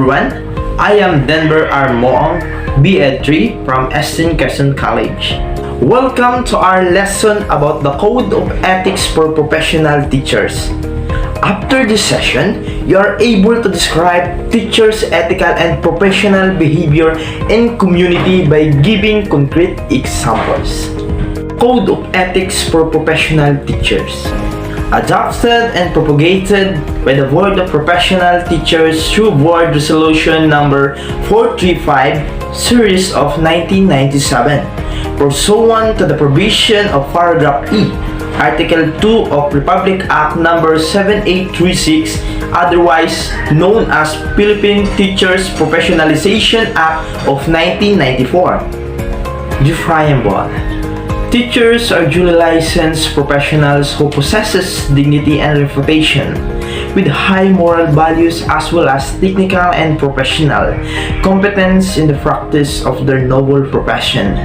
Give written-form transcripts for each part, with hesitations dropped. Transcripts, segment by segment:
everyone, I am Denver R. Moong, B.Ed 3 from Estin Quezon College. Welcome to our lesson about the Code of Ethics for Professional Teachers. After this session, you are able to describe teachers' ethical and professional behavior in community by giving concrete examples. Code of Ethics for Professional Teachers. Adopted and propagated by the Board of Professional Teachers through Board Resolution number 435, Series of 1997, pursuant to the provision of Paragraph E, Article 2 of Republic Act number 7836, otherwise known as Philippine Teachers Professionalization Act of 1994. The Preamble. Teachers are duly licensed professionals who possesses dignity and reputation, with high moral values as well as technical and professional competence in the practice of their noble profession,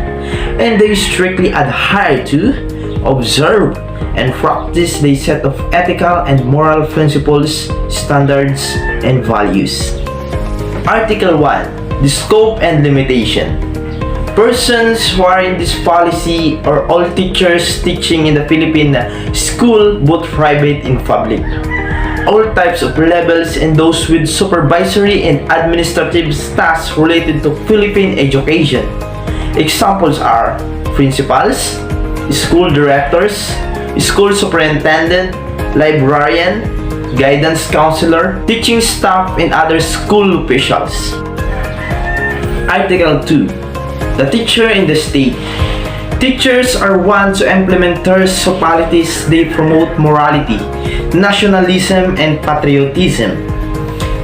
and they strictly adhere to, observe, and practice the set of ethical and moral principles, standards, and values. Article 1. The Scope and Limitation. Persons who are in this policy are all teachers teaching in the Philippine school, both private and public. All types of levels and those with supervisory and administrative tasks related to Philippine education. Examples are principals, school directors, school superintendent, librarian, guidance counselor, teaching staff, and other school officials. Article 2. The teacher in the state. Teachers are ones who implement terms of policies. They promote morality, nationalism, and patriotism.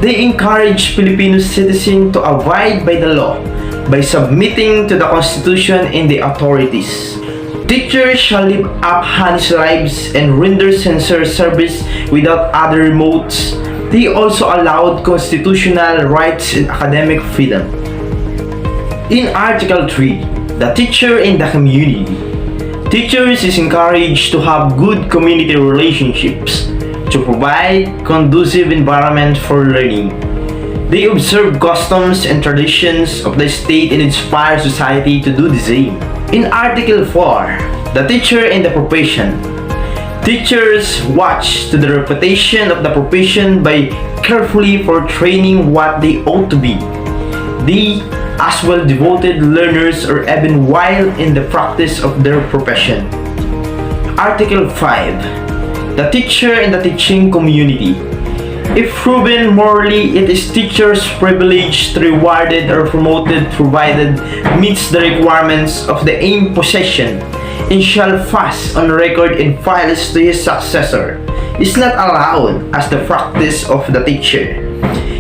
They encourage Filipino citizens to abide by the law by submitting to the Constitution and the authorities. Teachers shall live up honest lives and render sincere service without other motives. They also allowed constitutional rights and academic freedom. In Article 3, the teacher in the community. Teachers is encouraged to have good community relationships, to provide conducive environment for learning. They observe customs and traditions of the state and inspire society to do the same. In Article 4, the teacher in the profession. Teachers watch to the reputation of the profession by carefully portraying what they ought to be. They as well devoted learners or even while in the practice of their profession. Article 5. The teacher in the teaching community. If proven morally, it is teacher's privilege to be rewarded or promoted provided meets the requirements of the aim possession and shall pass on record in files to his successor. Is not allowed as the practice of the teacher.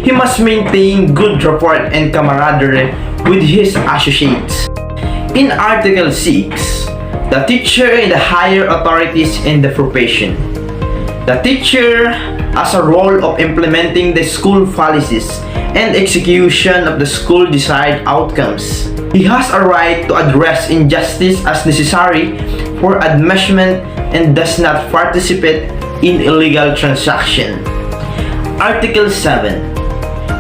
He must maintain good rapport and camaraderie with his associates. In Article 6, the teacher and the higher authorities in the profession. The teacher has a role of implementing the school policies and execution of the school desired outcomes. He has a right to address injustice as necessary for admonishment and does not participate in illegal transaction. Article 7.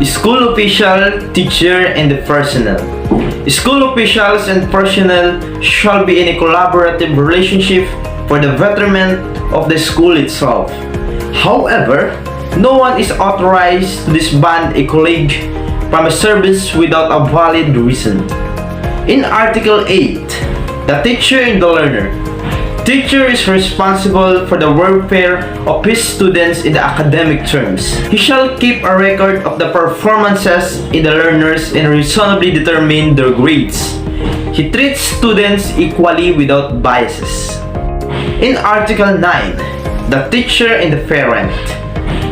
School official, teacher, and the personnel. School officials and personnel shall be in a collaborative relationship for the betterment of the school itself. However, no one is authorized to disband a colleague from a service without a valid reason. In Article 8, the teacher and the learner. Teacher is responsible for the welfare of his students in the academic terms. He shall keep a record of the performances in the learners and reasonably determine their grades. He treats students equally without biases. In Article 9, the teacher and the parent.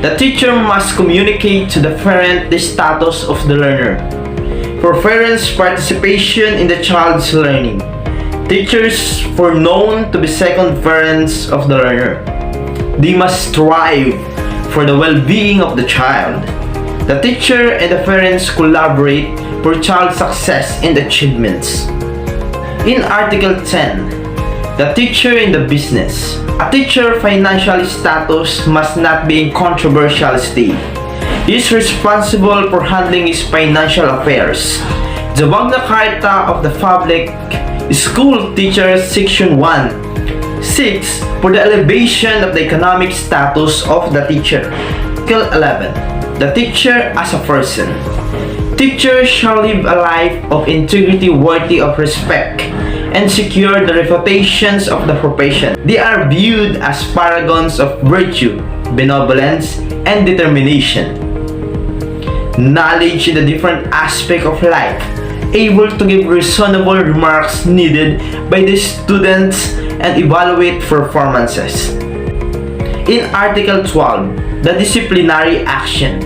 The teacher must communicate to the parent the status of the learner. For parents' participation in the child's learning. Teachers are known to be second parents of the learner. They must strive for the well-being of the child. The teacher and the parents collaborate for child success and achievements. In Article 10, the teacher in the business. A teacher financial status must not be in controversial state. He is responsible for handling his financial affairs. The Magna Carta of the Public School Teachers Section 1 seeks for the elevation of the economic status of the teacher. Article 11. The teacher as a person. Teachers shall live a life of integrity worthy of respect and secure the reputations of the profession. They are viewed as paragons of virtue, benevolence, and determination. Knowledge in the different aspects of life, able to give reasonable remarks needed by the students and evaluate performances. In Article 12, the disciplinary action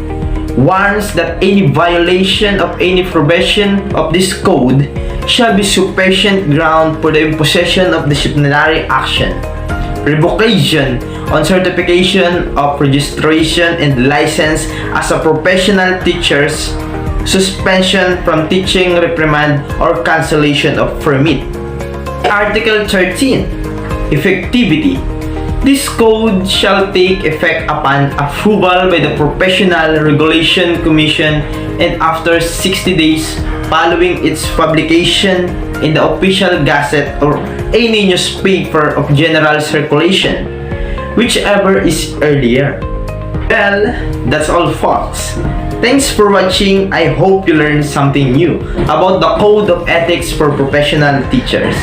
warns that any violation of any provision of this code shall be sufficient ground for the imposition of disciplinary action, revocation on certification of registration and license as a professional teachers, suspension from teaching, reprimand, or cancellation of permit. Article 13. Effectivity. This code shall take effect upon approval by the Professional Regulation Commission and after 60 days following its publication in the Official Gazette or any newspaper of general circulation, whichever is earlier. Well, that's all folks. Thanks for watching. I hope you learned something new about the Code of Ethics for Professional Teachers.